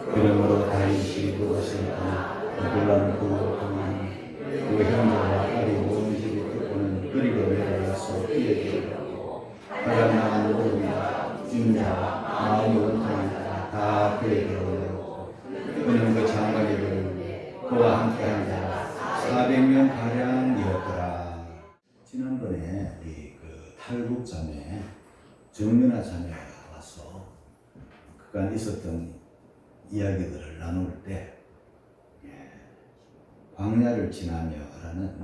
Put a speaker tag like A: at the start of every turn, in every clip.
A: 그러므로 다윗이 그것을 놀라는 그 동안 그 형제와 딸이 온 집이 듣고는 그리고 내려가서 그에게 바람나는 모름이다 인자와 마음이 온통이다 다 그에게 오르고 그는 그 장관이들을 그와 함께한 자가 400명 가량이었더라. 지난번에 우리 그 탈북자매 정윤아 자매가 와서 그간 있었던 이야기들을 나눌 때 광야를 지나며라는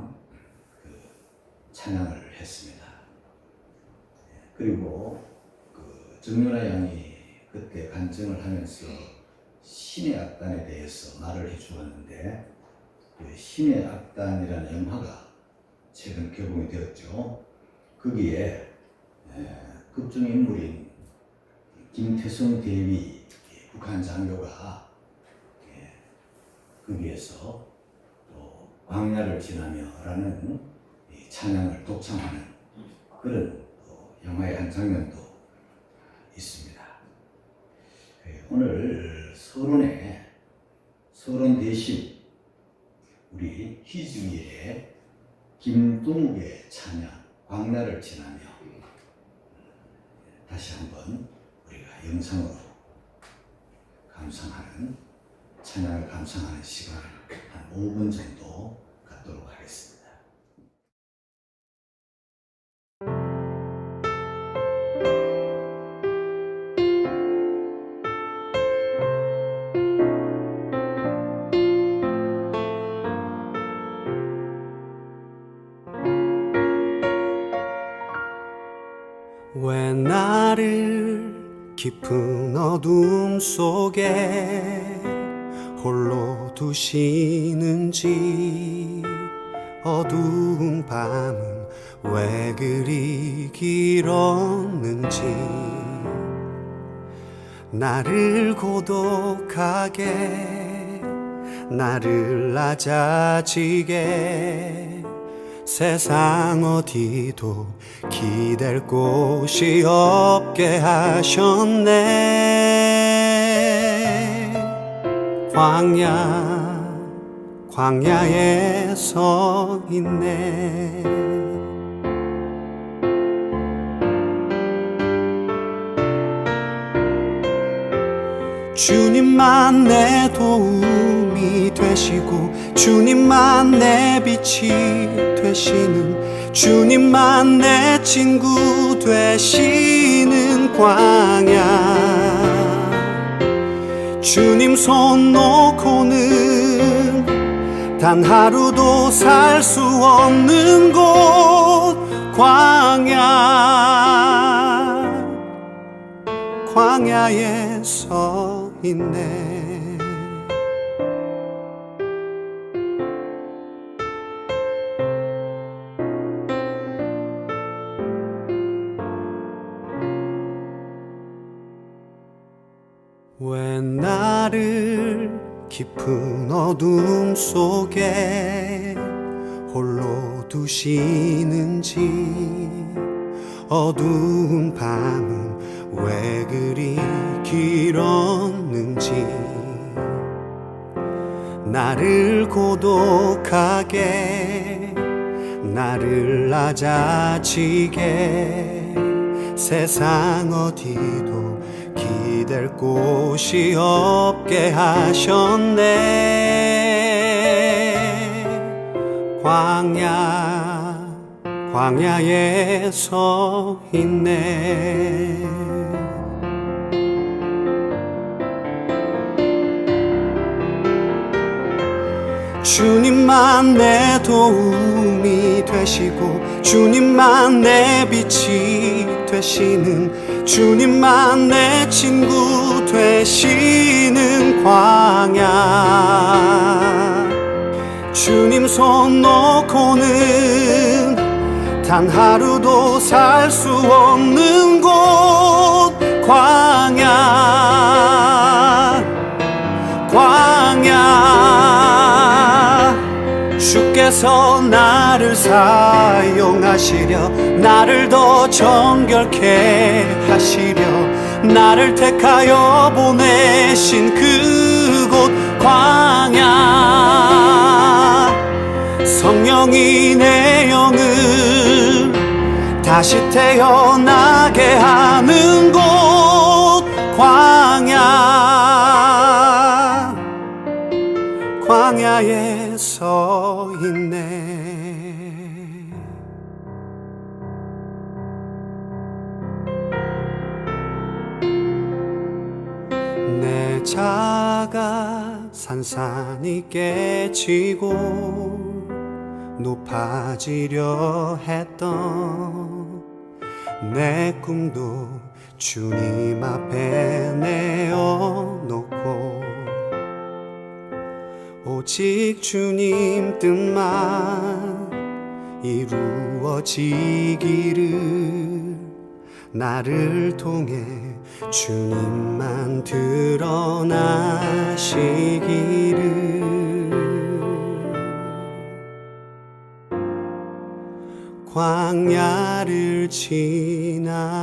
A: 그 찬양을 했습니다. 그리고 그 정윤아 양이 그때 간증을 하면서 신의 악단에 대해서 말을 해주었는데 그 신의 악단이라는 영화가 최근 개봉이 되었죠. 거기에 극중 인물인 김태성 대위 북한 장교가 거기에서 또 광야를 지나며라는 찬양을 독창하는 그런 영화의 한 장면도 있습니다. 오늘 서론 대신 우리 희주의 김동욱의 찬양 광야를 지나며 다시 한번 우리가 영상으로 감상하는 찬양을 감상하는 시간을 한 5분 정도 갖도록 하겠습니다.
B: 왜 나를 깊은 어둠 속에 홀로 두시는지 어두운 밤은 왜 그리 길었는지 나를 고독하게 나를 낮아지게 세상 어디도 기댈 곳이 없게 하셨네. 광야에 서 있네. 주님만 내 도움이 되시고 주님만 내 빛이 되시는 주님만 내 친구 되시는 광야. 주님 손 놓고는 단 하루도 살 수 없는 곳 광야에 서 있네. 왜 나를 깊은 어둠 속에 홀로 두시는지 어두운 밤은 왜 그리 길었는지 나를 고독하게 나를 낮아지게 세상 어디도 기댈 곳이 없게 하셨네. 광야에 서 있네. 주님만 내 도움이 되시고 주님만 내 빛이 되시는 주님만 내 친구 되시는 광야. 주님 손 놓고는 단 하루도 살 수 없는 곳 광야. 주께서 나를 사용하시려 나를 더 정결케 하시려 나를 택하여 보내신 그 광야 성령이 내 영을 다시 태어나게 하는 곳 광야에 서 있네. 내 자가 산산이 깨지고 높아지려 했던 내 꿈도 주님 앞에 내어놓고 오직 주님 뜻만 이루어지기를 나를 통해 주님만 드러나시기를 광야를 지나며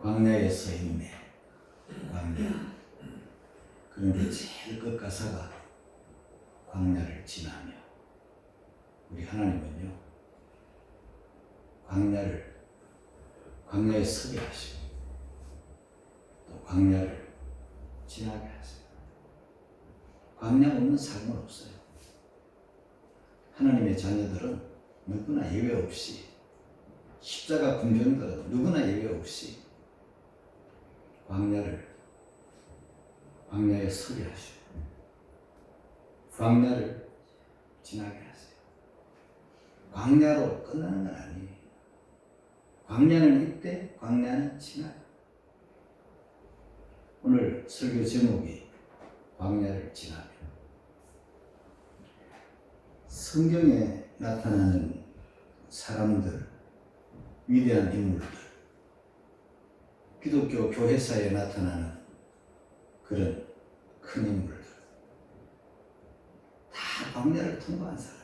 A: 광야에 서 있네. 광야. 그런데 제일 끝 가사가 광야를 지나며. 우리 하나님은요, 광야에 서게 하시고 또 광야를 지나게 하세요. 광야 없는 삶은 없어요. 하나님의 자녀들은 누구나 예외 없이, 십자가 군병들은 누구나 예외 없이 광야에 서게 하시고 광야를 지나게 하세요. 광야로 끝나는 건 아니에요. 광야는 이때, 광야는 지나요. 오늘 설교 제목이 광야를 지나며. 성경에 나타나는 사람들, 위대한 인물들, 기독교 교회사에 나타나는 그런 큰 인물들, 다 광야를 통과한 사람.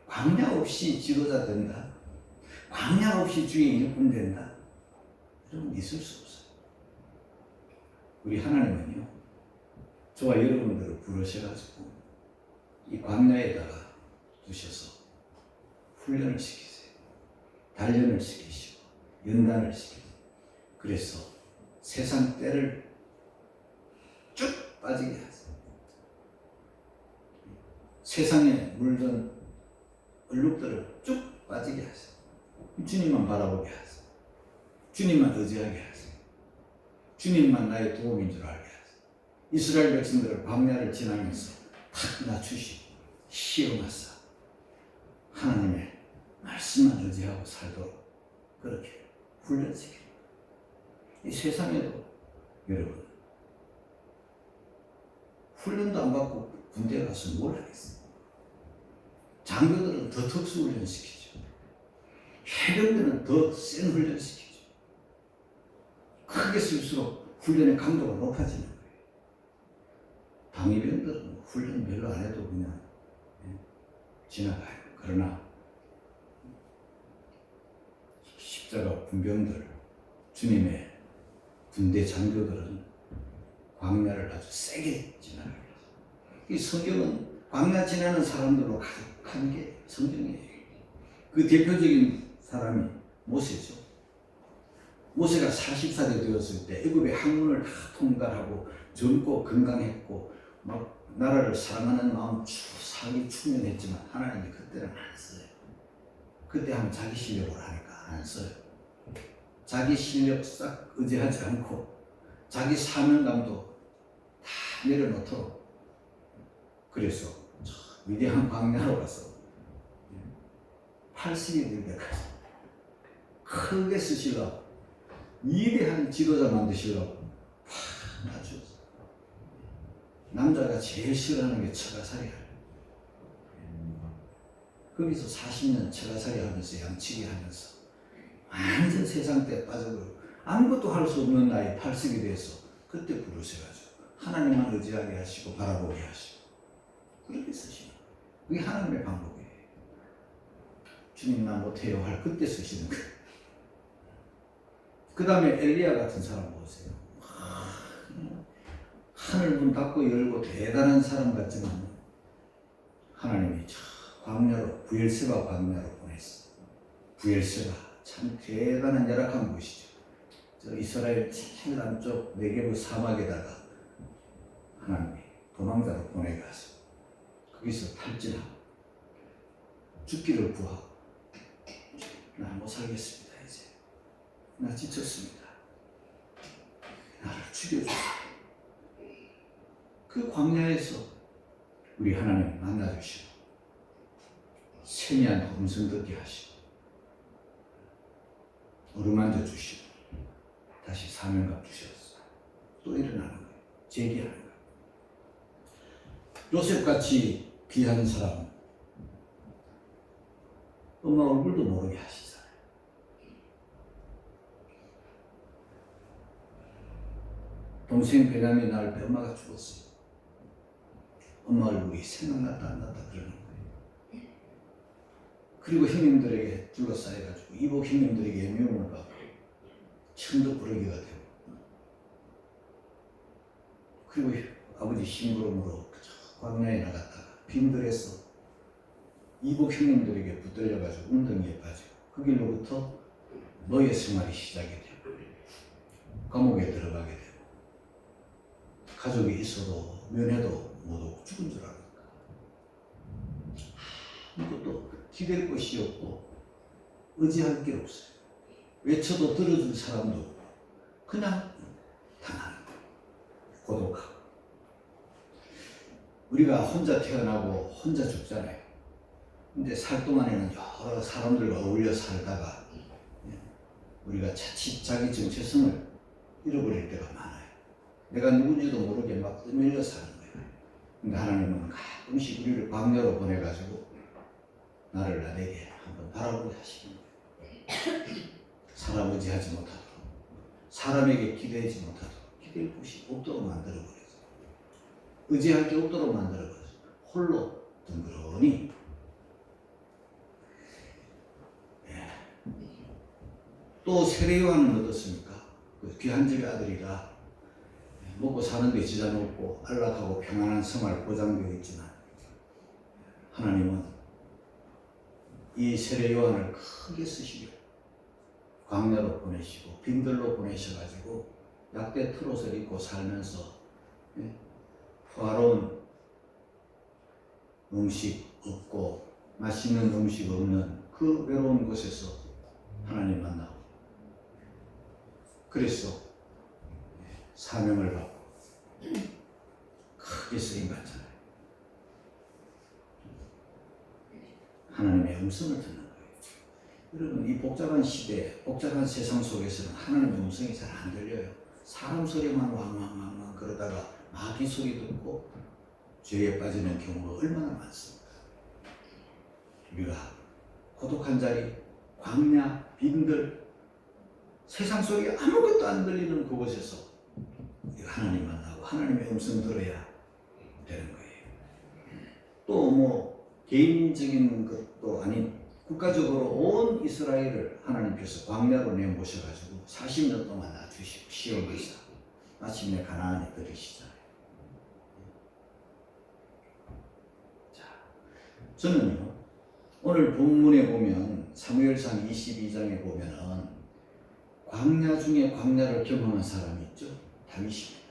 A: 광야 없이 지도자 된다, 광야 없이 주의 일꾼 된다, 이런 건 있을 수 없어요. 우리 하나님은요, 저와 여러분들을 부르셔가지고 이 광야에다가 두셔서 훈련을 시키세요. 단련을 시키시고 연단을 시키세요. 그래서 세상 때를 쭉 빠지게 하세요. 세상에 물든 얼룩들을 쭉 빠지게 하세요. 주님만 바라보게 하세요. 주님만 의지하게 하세요. 주님만 나의 도움인 줄 알게 하세요. 이스라엘 백성들을 광야를 지나면서 탁 낮추시고 시험하사 하나님의 말씀만 의지하고 살도록 그렇게 훈련시킵니다. 이 세상에도 여러분, 훈련도 안 받고 군대에 가서 뭘 하겠어요? 장교들은 더 특수 훈련시키죠. 해병대는 더 센 훈련시키죠. 크게 쓸수록 훈련의 강도가 높아지는 거예요. 방위병들은 훈련 별로 안 해도 그냥 지나가요. 그러나 십자가 군병들, 주님의 군대 장교들은 광야를 아주 세게 지나가요. 이 성경은 광야 지나는 사람들로 가득한 게 성경이에요. 그 대표적인 사람이 모세죠. 모세가 40살이 되었을 때 애굽의 항문을 다 통과하고 젊고 건강했고 막 나라를 사랑하는 마음 살기 충만했지만 하나님이 그때는 안 써요. 그때 하면 자기 실력으로 하니까 안 써요. 자기 실력 싹 의지하지 않고 자기 사명감도 다 내려놓도록, 그래서 위대한 광야로 가서 80이 될 때까지 크게 쓰시려고, 위대한 지도자 만드시려고 팍 낮추었어요. 남자가 제일 싫어하는 게 처가살이야. 거기서 40년 처가살이 하면서 양치기 하면서 완전 세상 때 빠져버리고 아무것도 할 수 없는 나이 80이 돼서 그때 부르셔가지고 하나님만 의지하게 하시고 바라보게 하시고 그렇게 쓰시는 거예요. 그게 하나님의 방법이에요. 주님 나 못해요 할 그때 쓰시는 거예요. 그 다음에 엘리야 같은 사람 보세요. 하늘 문 닫고 열고 대단한 사람 같지만 하나님이 저 광야로 부엘세바 광야로 보냈어. 부엘세바 참 대단한 열악한 곳이죠. 저 이스라엘 제일 안쪽 네게브 사막에다가 하나님이 도망자로 보내가서 거기서 탈진하고 죽기를 구하고 나 못 살겠습니다. 이제 나 지쳤습니다. 나를 죽여주세요. 그 광야에서 우리 하나님 만나주시고 세미한 음성 듣게 하시고 어루만져 주시고 다시 사명감 주셨어. 또 일어나는 거예요. 재기하는 거예요. 요셉같이 귀한 사람 엄마 얼굴도 모르게 하시잖아요. 동생 베냐민 낳을 때 엄마가 죽었어요. 엄마 얼굴이 생각났다 안 났다 그러는 거예요. 그리고 형님들에게 둘러싸여가지고 이복 형님들에게 미움을 받고 천도 부르기가 되고 그리고 아버지 심부름으로 광야에 나갔다가 빈들에서 이복 형님들에게 붙들려가지고 웅덩이에 빠지고 그 길로부터 노예 생활이 시작이 되고 감옥에 들어가게 되고 가족이 있어도 면회도 못하고 죽은 줄 알았다. 아무것도 기댈 곳이 없고 의지할 게 없어요. 외쳐도 들어줄 사람도 없고 그냥 당하는 거예요. 고독하고. 우리가 혼자 태어나고 혼자 죽잖아요. 근데 살 동안에는 여러 사람들과 어울려 살다가 우리가 자칫 자기 정체성을 잃어버릴 때가 많아요. 내가 누군지도 모르게 막 떠밀려 사는 거예요. 근데 하나님은 가끔씩 우리를 광야로 보내가지고 나를 나에게 한번 바라보게 하시는 거예요. 사람 의지하지 못하도록 사람에게 기대지 못하도록 기댈 곳이 없도록 만들어버려서 의지할 게 없도록 만들어버려서 홀로 덩그러니 또 세례 요한은 어떻습니까? 그 귀한 집의 아들이라 먹고 사는 데 지장 없고 안락하고 평안한 생활 보장되어 있지만 하나님은 이 세례 요한을 크게 쓰시려 광야로 보내시고 빈들로 보내셔가지고 약대 트롯을 입고 살면서 화로운 음식 없고 맛있는 음식 없는 그 외로운 곳에서 하나님 만나고 그래서 사명을 받고 크게 쓰임 받잖아요. 하나님의 음성을 듣는 거예요. 여러분 이 복잡한 시대, 복잡한 세상 속에서는 하나님의 음성이 잘 안 들려요. 사람 소리만 왕왕왕왕 그러다가 마귀 소리 듣고 죄에 빠지는 경우가 얼마나 많습니까? 우리가 고독한 자리, 광야, 빈들, 세상 소리 아무것도 안 들리는 그곳에서 하나님 만나고 하나님의 음성 들어야 되는 거예요. 또 뭐 개인적인 것도 아닌 국가적으로 온 이스라엘을 하나님께서 광야로 내모셔가지고 40년 동안 놔주시고 시험하사 마침내 가나안에 들이시잖아요. 자, 저는요 오늘 본문에 보면 사무엘상 22장에 보면은 광야 중에 광야를 경험한 사람이 있죠. 다윗입니다.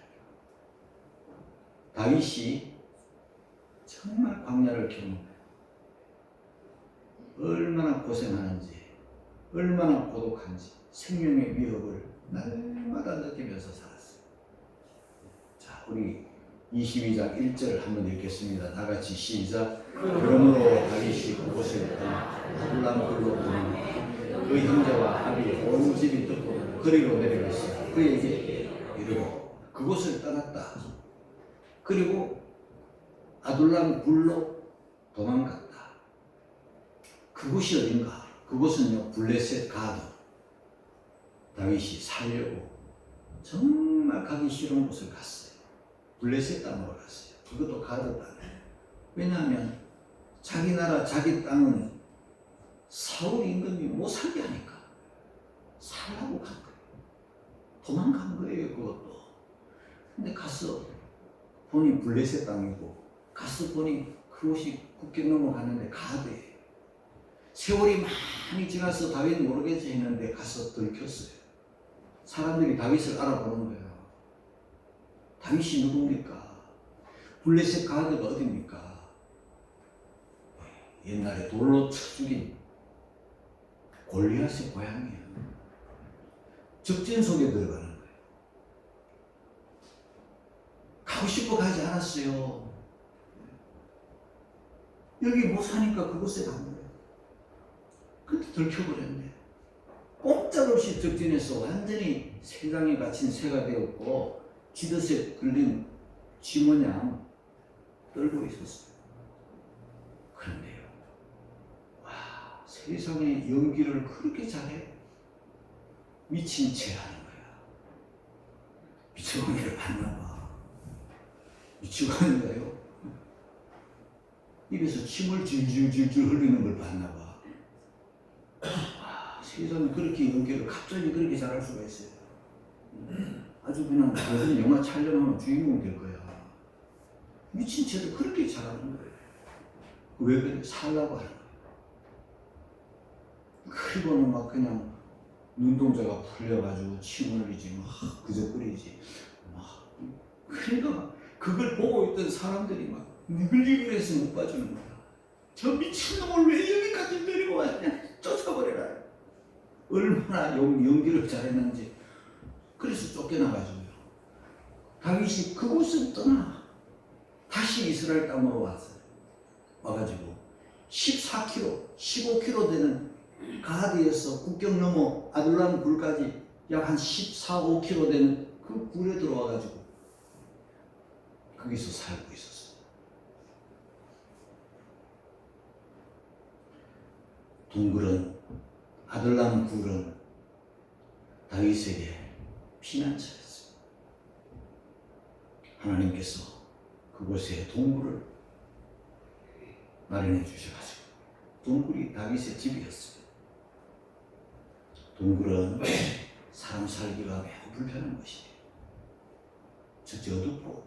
A: 다윗이 정말 광야를 경험해요. 얼마나 고생하는지, 얼마나 고독한지, 생명의 위협을 날마다 느끼면서 살았어요. 자, 우리 22장 1절 한번 읽겠습니다. 다 같이 시작. 그러므로 다윗이 그곳을 떠나 아둘람굴로 보내니 그 형제와 아비 온 집이 듣고 거리로 내려갔어요. 그에게 이르고 그곳을 떠났다. 그리고 아둘람굴로 도망갔다. 그곳이 어딘가? 그곳은요 블레셋 가드. 다윗이 살려고 정말 가기 싫은 곳을 갔어요. 블레셋 땅으로 갔어요. 그것도 가드 땅. 왜냐하면 자기 나라 자기 땅은 사울 임금이 못 살게 하니까 살라고 간 거예요. 도망간 거예요. 그것도. 근데 가서 보니 블레셋 땅이고 가서 보니 그곳이 국경 넘어갔는데 가드예요. 세월이 많이 지나서 다윗 모르겠지 했는데 가서 들켰어요. 사람들이 다윗을 알아보는 거예요. 다윗이 누굽니까? 블레셋 가드가 어딥니까? 옛날에 돌로 쳐 죽인 골리앗의 고향이에요. 적진 속에 들어가는 거예요. 가고 싶어 가지 않았어요. 여기 못 사니까 그곳에 간 거예요. 그때 들켜버렸네. 꼼짝없이 적진에서 완전히 세상에 갇힌 새가 되었고 지드새 걸린 쥐모냥 떨고 있었어요. 그런데요, 와, 세상에 연기를 그렇게 잘해? 미친 채 하는 거야. 미쳐가기를 봤나봐. 미쳐가는가요? 입에서 침을 질질질질 흘리는 걸 봤나봐. 세상에 그렇게 연기를 갑자기 그렇게 잘할 수가 있어요. 아주 그냥 무슨 영화 촬영하면 주인공 될 거야. 미친 채도 그렇게 잘하는 거예요. 왜 그래? 살라고 하는 거예요. 그리고는 막 그냥 눈동자가 풀려가지고 침을 흘리지 막 그저거리지 막. 그러니까 그걸 보고 있던 사람들이 막 니글니글해서 못 봐주는 거야. 저 미친놈을 왜 여기까지 데리고 왔냐? 쫓아버려라. 얼마나 연기를 잘했는지. 그래서 쫓겨나가지고요. 다윗이 그곳을 떠나 다시 이스라엘 땅으로 왔어요. 와가지고 14km, 15km 되는 가드에서 국경 넘어 아둘람 굴까지 약 한 14, 5km 되는 그 굴에 들어와가지고 거기서 살고 있었어요. 동굴은 아둘람 굴은 다윗에게 피난처였어요. 하나님께서 그곳에 동굴을 마련해 주셔가지고 동굴이 다윗의 집이었어요. 동굴은 사람 살기가 매우 불편한 것이에요. 첫째 어둡고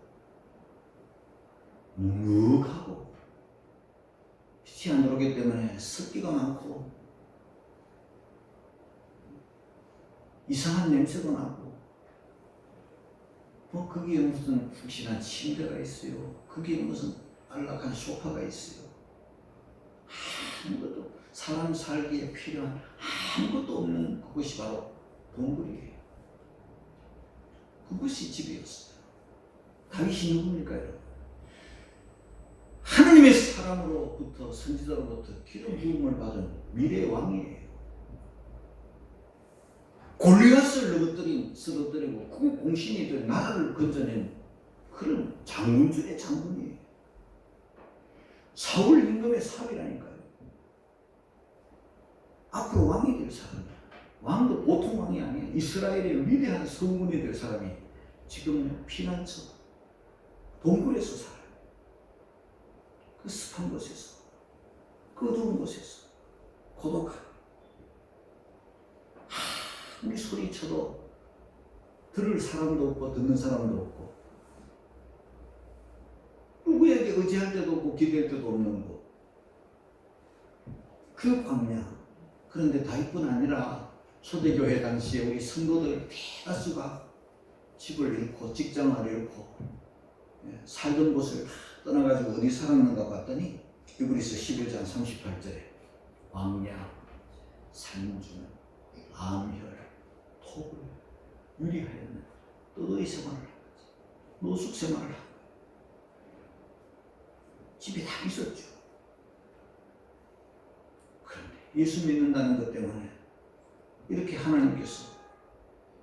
A: 눅눅하고 빛이 안 들어오기 때문에 습기가 많고 이상한 냄새가 나고 뭐 거기에 무슨 푹신한 침대가 있어요. 거기에 무슨 안락한 소파가 있어요. 아무것도 사람 살기에 필요한 아무것도 없는 그것이 바로 동굴이에요. 그것이 집이었어요. 다윗이 누굽니까 여러분? 하나님의 사람으로부터 선지자로부터 기름 부음을 받은 미래의 왕이에요. 골리앗을 쓰러뜨리고 그 공신이 된 나라를 건져낸 그런 장군 중의 장군이에요. 사울 임금의 사위라니까요. 앞으로 왕이 될 사람. 왕도 보통 왕이 아니에요. 이스라엘의 위대한 성군이 될 사람이 지금 피난처 동굴에서 살아요. 그 습한 곳에서, 그 어두운 곳에서, 고독한 아무리 소리쳐도 들을 사람도 없고 듣는 사람도 없고 누구에게 의지할 때도 없고 기댈 때도 없는 곳. 그 광야. 그런데 다윗뿐 아니라 초대교회 당시에 우리 성도들 대다수가 집을 잃고 직장을 잃고 살던 곳을 다 떠나가지고 어디 살았는가 봤더니 히브리서 11장 38절에 광야, 산중, 암혈, 토굴, 유리하였는 떠도이 생활을 한 거지. 노숙 생활을 한 거야. 집이 다 있었죠. 그런데 예수 믿는다는 것 때문에 이렇게 하나님께서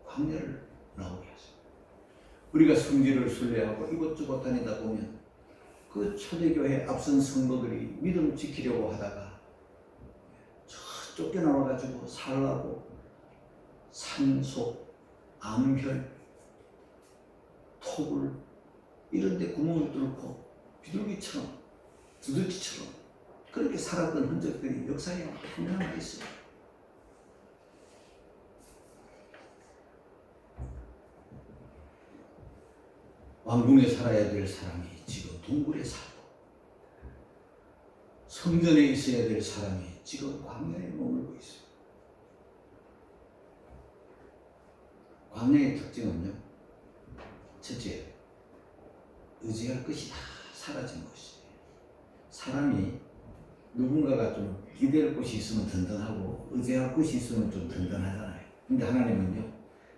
A: 광야를 나오게 하죠. 우리가 성지를 순례하고 이곳저곳 다니다 보면 그 초대교회 앞선 성도들이 믿음 지키려고 하다가 쫓겨나와가지고 살라고 산속, 암혈, 토굴, 이런 데 구멍을 뚫고 비둘기처럼 두더지처럼 그렇게 살았던 흔적들이 역사에 많이 남아있어요. 왕궁에 살아야 될 사람이 지금 동굴에 살고, 성전에 있어야 될 사람이 지금 광야에 머물고 있어요. 광야의 특징은요, 첫째, 의지할 것이 다 사라진 것이에요. 사람이 누군가가 좀 기댈 곳이 있으면 든든하고 의지할 곳이 있으면 좀 든든하잖아요. 근데 하나님은요,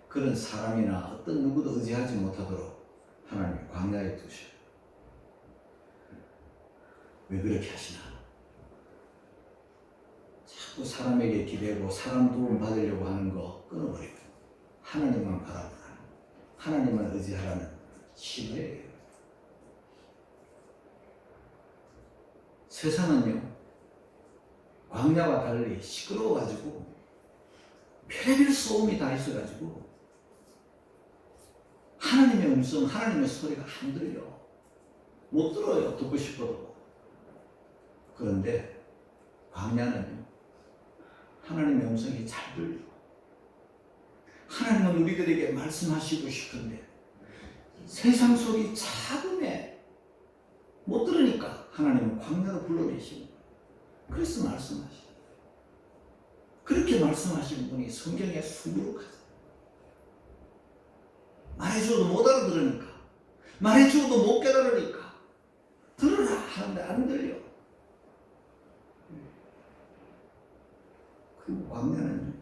A: 그런 사람이나 어떤 누구도 의지하지 못하도록 하나님 광야에 두셔요. 왜 그렇게 하시나? 자꾸 사람에게 기대고 사람 도움 받으려고 하는 거 끊어버리고 하나님만 바라보라, 하나님만 의지하라는 신뢰예요. 세상은요, 광야와 달리 시끄러워가지고 별의별 소음이 다 있어가지고 하나님의 음성, 하나님의 소리가 안 들려. 못 들어요, 듣고 싶어도. 그런데 광야는요, 하나님의 음성이 잘 들려. 하나님은 우리들에게 말씀하시고 싶은데 세상 소리 작음에 못 들으니까 하나님은 광야로 불러내시는 거예요. 그래서 말씀하시죠. 그렇게 말씀하시는 분이 성경에 수두룩하죠. 말해줘도 못 알아들으니까, 말해줘도 못 깨달으니까 들으라 하는데 안 들려. 그 광야는요,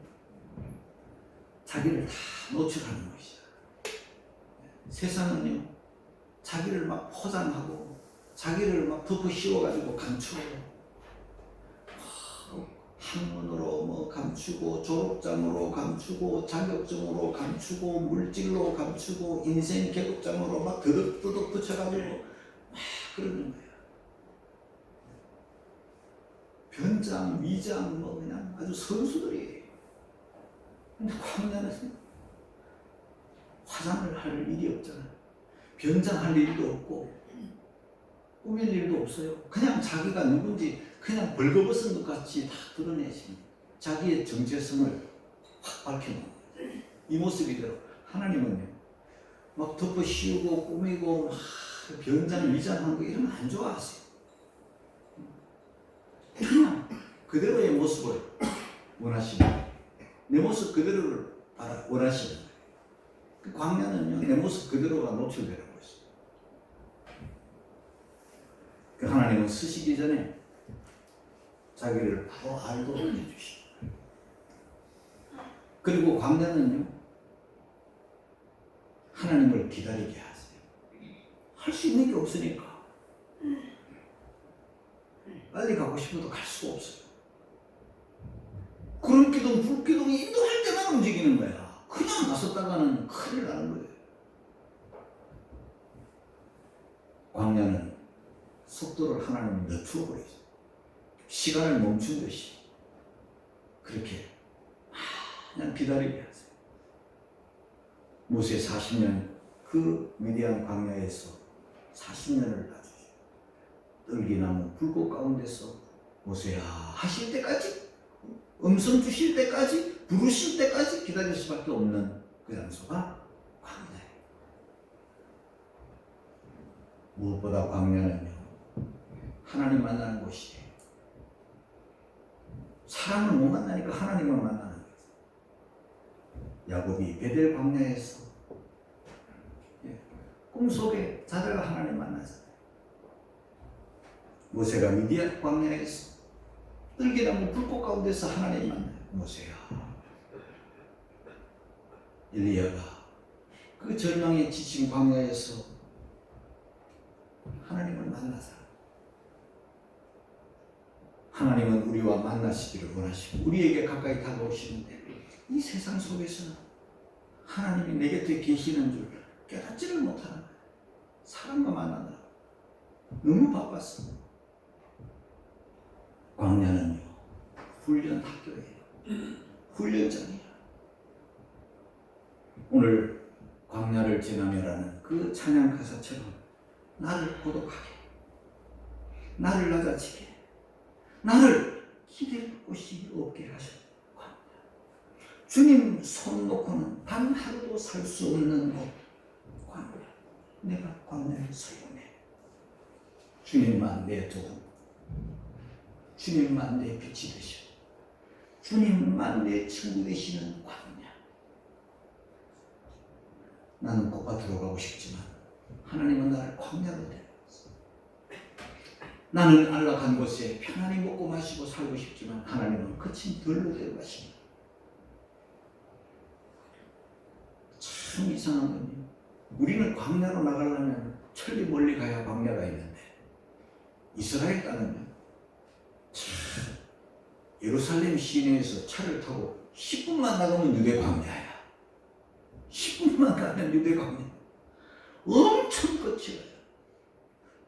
A: 자기를 다 노출하는 것이야. 세상은요, 자기를 막 포장하고 자기를 막 덮어 씌워가지고 감추어요. 학문으로 뭐 감추고, 졸업장으로 감추고, 자격증으로 감추고, 물질로 감추고, 인생 계급장으로 막 드덕드덕 붙여가지고 막 그러는 거야. 변장, 위장 뭐 그냥 아주 선수들이에요. 근데 광야는 화장을 할 일이 없잖아요. 변장할 일도 없고 꾸밀 일도 없어요. 그냥 자기가 누군지 그냥 벌거벗은 것 같이 다 드러내십니다. 자기의 정체성을 확 밝혀놓은 거예요. 이 모습이대로 하나님은요, 막 덮어 씌우고 꾸미고 막 변장 위장한 거 이런 거 안 좋아하세요. 그냥 그대로의 모습을 원하시는 거예요. 내 모습 그대로를 원하시는 거예요. 그 광야는요, 내 모습 그대로가 노출되는 것이죠. 그 하나님은 쓰시기 전에 자기를 바로 알도록 해주시고, 그리고 광야는요, 하나님을 기다리게 하세요. 할 수 있는 게 없으니까. 빨리 가고 싶어도 갈 수가 없어요. 구름기둥, 불기둥이 인도할 때만 움직이는 거야. 그냥 나섰다가는 큰일 나는 거예요. 광야는 속도를 하나님이 늦추어 버리죠. 시간을 멈춘 듯이 그렇게 그냥 기다리게 하세요. 모세 40년 그 미디안 광야에서 40년을 놔주시고, 떨기나무 불꽃 가운데서 모세야 하실 때까지, 음성 주실 때까지, 부르실 때까지 기다릴 수밖에 없는 그 장소가 광야예요. 무엇보다 광야는요, 하나님 만나는 곳이에요. 사람을 못 만나니까 하나님을 만나는 거죠. 야곱이 베델 광야에서 꿈속에 자다가 하나님 만나잖아요. 모세가 미디안 광야에서 떨기나무 불꽃 가운데서 하나님 만나요. 모세야, 엘리야가 그 절망에 지친 광야에서 하나님을 만나자. 하나님은 우리와 만나시기를 원하시고 우리에게 가까이 다가오시는데, 이 세상 속에서는 하나님이 내 곁에 계시는 줄 깨닫지를 못하는 거예요. 사람과 만나느라 너무 바빴습니다. 광야는요, 훈련 학교예요. 훈련장이에요. 오늘 광야를 지나며라는 그 찬양 가사처럼 나를 고독하게, 나를 낮아지게, 나를 기댈 곳이 없게 하셨고, 주님 손 놓고는 단 하루도 살 수 없는 곳, 광야. 내가 광야에 서있네. 주님만 내 도움, 주님만 내 빛이 되시고, 주님만 내 친구 되시는 광야. 나는 꽃밭으로 가고 싶지만 하나님은 나를 광야로 데려갔어. 나는 안락한 곳에 편안히 먹고 마시고 살고 싶지만 하나님은 거친 들로 데려가십니다. 참 이상한 건요, 우리는 광야로 나가려면 천리 멀리 가야 광야가 있는데, 이스라엘 땅은요, 참 예루살렘 시내에서 차를 타고 10분만 나가면 유대 광야야. 10분만 가면 유대 광야. 엄청 거칠어요.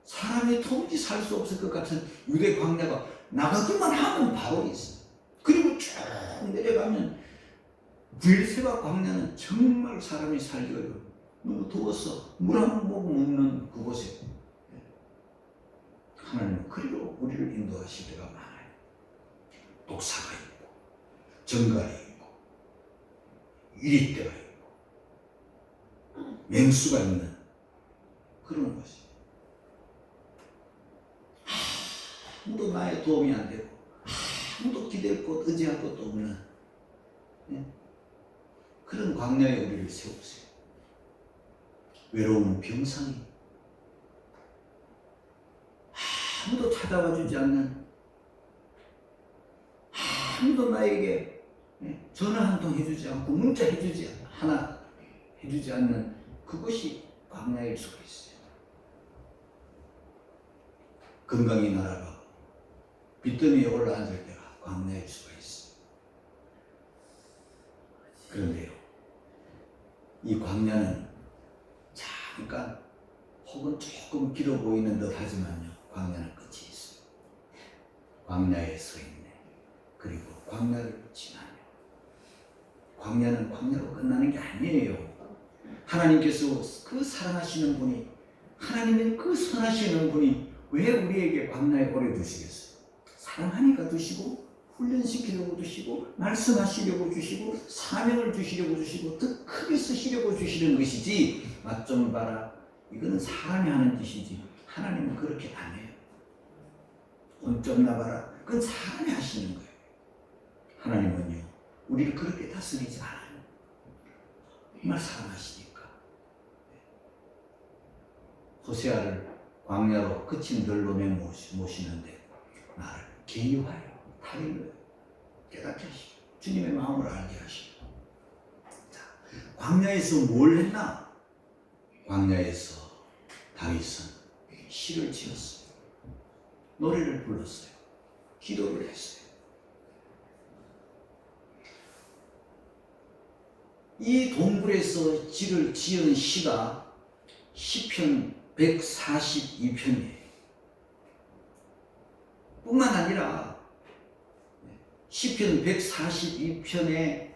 A: 사람이 도무지 살 수 없을 것 같은 유대 광야가 나가기만 하면 바로 있어. 그리고 쭉 내려가면 브엘세바 광야는 정말 사람이 살기 어려워. 너무 더워서 물 한 모금 없는 그곳에 하나님은 그리로 우리를 인도하실 때가 많아요. 독사가 있고, 정갈이 있고, 이리때가 있고, 맹수가 있는 그런 것이. 아무도 나의 도움이 안 되고, 아무도 기댈 곳, 의지할 것도 없는 그런 광야에 우리를 세우세요. 외로운 병상이, 아무도 찾아와 주지 않는, 아무도 나에게 전화 한 통 해주지 않고 문자 하나 해주지 않는 그것이 광야일 수가 있어요. 건강이 날아가고 빚더미에 올라앉을 때가 광야일 수가 있어요. 그런데요, 이 광야는 잠깐 혹은 조금 길어 보이는 듯 하지만요, 광야는 끝이 있어요. 광야에 서 있네. 그리고 광야를 지나며, 광야는 광야로 끝나는 게 아니에요. 하나님께서 그 사랑하시는 분이, 하나님의 그 선하시는 분이 왜 우리에게 광야에 오래 두시겠어요? 사랑하니까 두시고, 훈련시키려고 두시고, 말씀하시려고 주시고, 사명을 주시려고 주시고, 더 크게 쓰시려고 주시는 것이지, 맛 좀 봐라, 이거는 사람이 하는 짓이지 하나님은 그렇게 안 해요. 혼 좀 나봐라, 그건 사람이 하시는 거예요. 하나님은요, 우리를 그렇게 다스리지 않아요. 정말 사랑하시니까. 호세아를 광야로 거친 들로 모시는데 나를 계유하여 타일러요. 깨닫게 하시고 주님의 마음을 알게 하시고. 자, 광야에서 뭘 했나? 광야에서 다윗은 시를 지었어요. 노래를 불렀어요. 기도를 했어요. 이 동굴에서 지을 지은 시가 시편 142편이에요. 뿐만 아니라 시편 142편에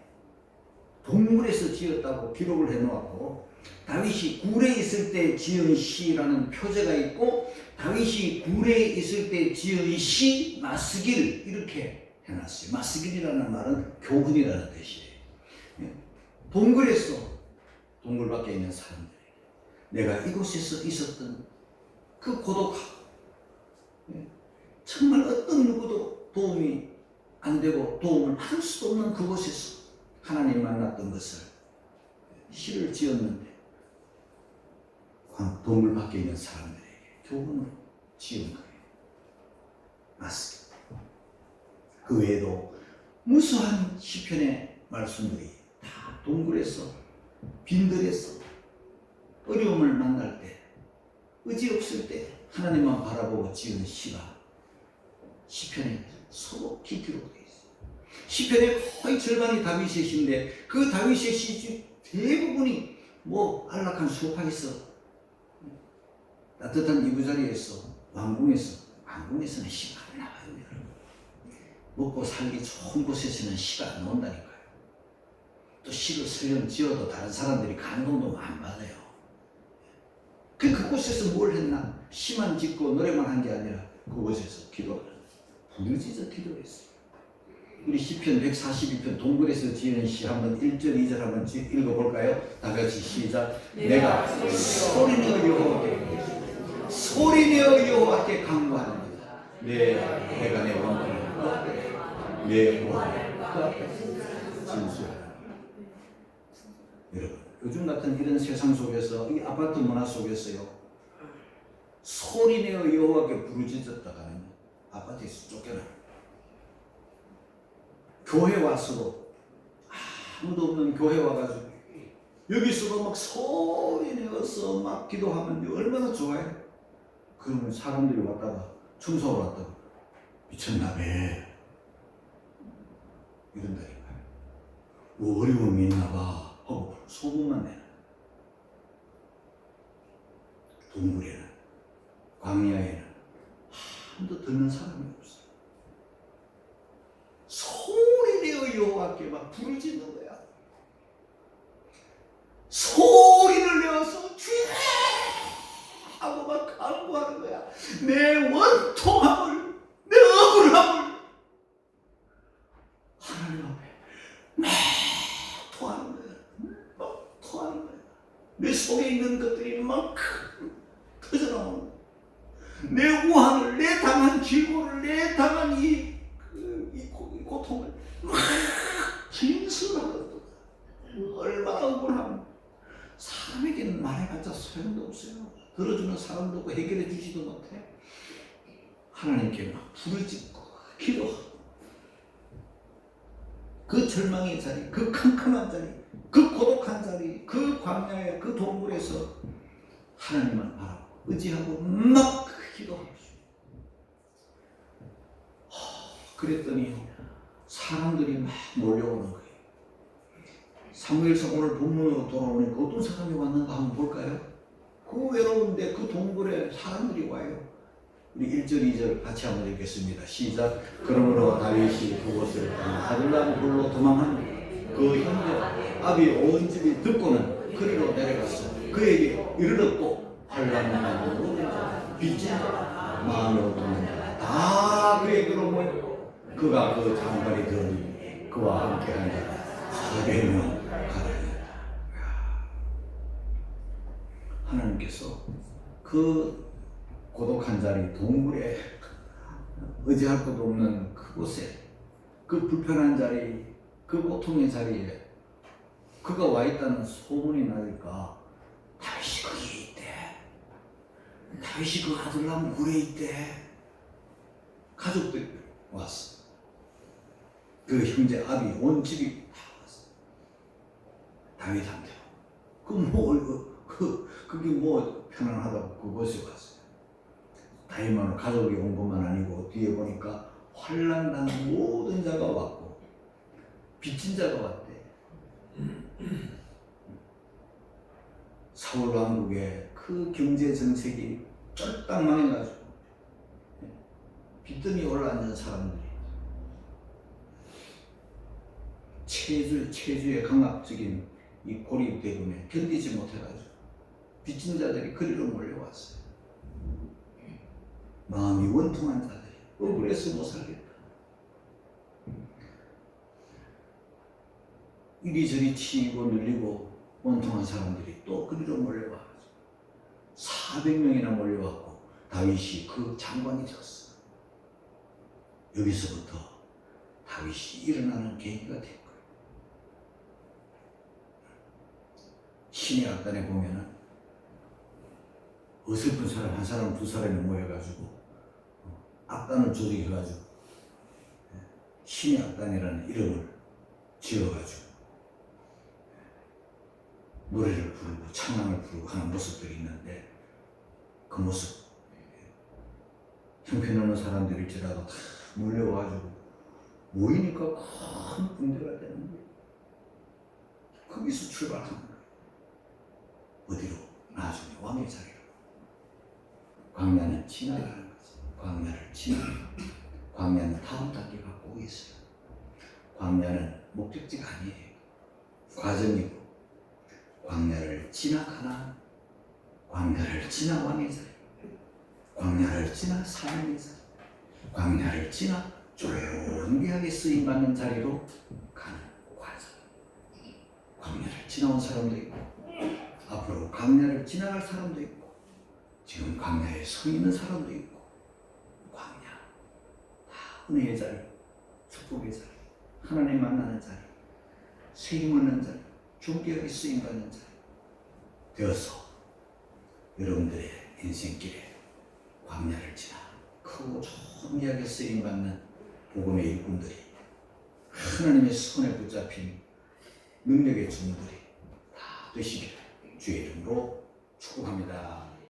A: 동굴에서 지었다고 기록을 해놓았고, 다윗이 굴에 있을 때 지은 시라는 표제가 있고, 다윗이 굴에 있을 때 지은 시 마스길 이렇게 해놨어요. 마스길이라는 말은 교훈이라는 뜻이에요. 동굴에서, 동굴 밖에 있는 사람들에게 내가 이곳에서 있었던 그 고독하고 정말 어떤 누구도 도움이 안 되고 도움을 받을 수도 없는 그곳에서 하나님 만났던 것을 시를 지었는데, 동굴 밖에 있는 사람들에게 교훈을 지은 거예요. 맞습니다. 그 외에도 무수한 시편의 말씀들이 다 동굴에서, 빈들에서, 어려움을 만날 때, 의지 없을 때 하나님만 바라보고 지은 시가 시편에 소복히 기록되어 있어요. 시편의 거의 절반이 다윗의 시인데, 그 다윗의 시 대부분이 안락한 수업하에서, 따뜻한 이부자리에서, 왕궁에서는 시가 안 나와요. 여러분. 먹고 살기 좋은 곳에서는 시가 안 나온다니까요. 또 시를 설령 지어도 다른 사람들이 감동도 안 받아요. 그곳에서 뭘 했나? 시만 짓고 노래만 한 게 아니라 그곳에서 기도를 부르짖어 기도했어요. 우리 시편 142편 동굴에서 지은 시 한번 1절 2절 한번 읽어볼까요? 다 같이 시작. 내가 소리내어 여호와께 간구하는도다. 내가 내 원통을 그 앞에 내 구원을 그 앞에 진수하라. 여러분, 요즘 같은 이런 세상 속에서, 이 아파트 문화 속에서요, 소리내어 여호와께 부르짖었다가는 아파트에서 쫓겨나. 교회 와서도 아무도 없는 교회 와가지고 여기서도 막 소리내어서 막 기도하면 얼마나 좋아요. 그러면 사람들이 왔다가 청소하러 왔다가 미쳤나 배 이런다니까요. 뭐 어려움이 있나 봐 하고 소문만 내는. 동굴에는 광야에는 아무도 듣는 사람이 없어. 소리내어 여호와께 막 부르짖는 거야. 소리를 내어서 주여 하고 막 간구하는 거야. 내 원통함을, 내 억울함을 하나님 앞에 막 토하는 거야. 막 토하는 거야. 내 속에 있는 것들이 막 터져나오는 거야. 내 우환을, 내 당한 질고를, 내 당한 이 고통을 막 진술하거든. 얼마나 억울함. 사람에게는 말해봤자 소용도 없어요. 들어주는 사람도 없고 해결해 주지도 못해. 하나님께 막 부르짖고 기도하고 그 절망의 자리, 그 캄캄한 자리, 그 고독한 자리, 그 광야의 그 동굴에서 하나님만 바라보고 의지하고 막 기도하십시오. 그랬더니 사람들이 막 몰려오는 거예요. 사무엘서 오늘 본문으로 돌아오니까 어떤 사람이 왔는가 한번 볼까요? 그 외로운데 그 동굴에 사람들이 와요. 우리 1절 2절 같이 한번 읽겠습니다. 시작. 그러므로 다윗이 그곳을 아둘람 굴로 도망한 그 형제 아비 온 집이 듣고는 그리로 내려갔어. 그에게 이르렀고 환난을 모든 자 빚진 자 마음으로 돕는 자 다 그에게로 모였고 그가 그 장관이 되니 그와 함께한 자 400명 가라니라. 하나님께서 그 고독한 자리 동굴에 의지할 것도 없는 그곳에 그 불편한 자리 그 고통의 자리에 그가 와 있다는 소문이 나니까 다윗이 거기 있대. 다윗이 그 아둘람 굴에 있대. 가족들이 왔어. 그 형제 아비 온 집이 다 왔어. 다윗한테. 그게 뭐 편안하다고 그곳에 왔어요. 다윗만 가족이 온 것만 아니고 뒤에 보니까 환난당한 모든 자가 왔고 빚진 자가 왔대. 사울 왕국의 그 경제 정책이 쫄딱 망해가지고 빚더미 올라앉은 사람들이 체주의 강압적인 이 고립대금에 견디지 못해가지고 빚진 자들이 그리로 몰려왔어요. 마음이 원통한 자들이 억울해서 못 살겠다. 이리저리 치이고 늘리고 원통한 사람들이 또 그리로 몰려와가지고 400명이나 몰려왔고 다윗이 그 장관이 되었어. 여기서부터 다윗이 일어나는 계기가 된 거예요. 신의 악단에 보면은 어설픈 사람 한 사람 두 사람이 모여가지고 악단을 조직해가지고 신의 악단이라는 이름을 지어가지고 노래를 부르고 찬양을 부르고 하는 모습들이 있는데 그 모습 형편없는 사람들일지라도 다 몰려와가지고 모이니까 큰 군대가 되는데 거기서 출발하는 거예요. 어디로? 나중에 왕의 자리로. 광야는 지나가는 거지. 광야를 지나가. 광야는 다음 단계 갖고 있어요. 광야는 목적지가 아니에요. 과정이고 광야를 지나가나 광야를 지나 왕의 자리, 광야를 지나 사랑의 자리, 광야를 지나 조용하게 쓰임받는 자리로 가는 과정. 광야를 지나온 사람도 있고 앞으로 광야를 지나갈 사람도 있고 지금 광야에 서 있는 사람도 있고 광야 다 은혜의 자리, 축복의 자리, 하나님 만나는 자리, 세임 얻는 자리, 존귀하게 쓰임받는 자리 되어서 여러분들의 인생길에 광야를 지나 크고 존귀하게 쓰임받는 복음의 일꾼들이 하나님의 손에 붙잡힌 능력의 종들이 다 되시기를 주의 이름으로 축복합니다.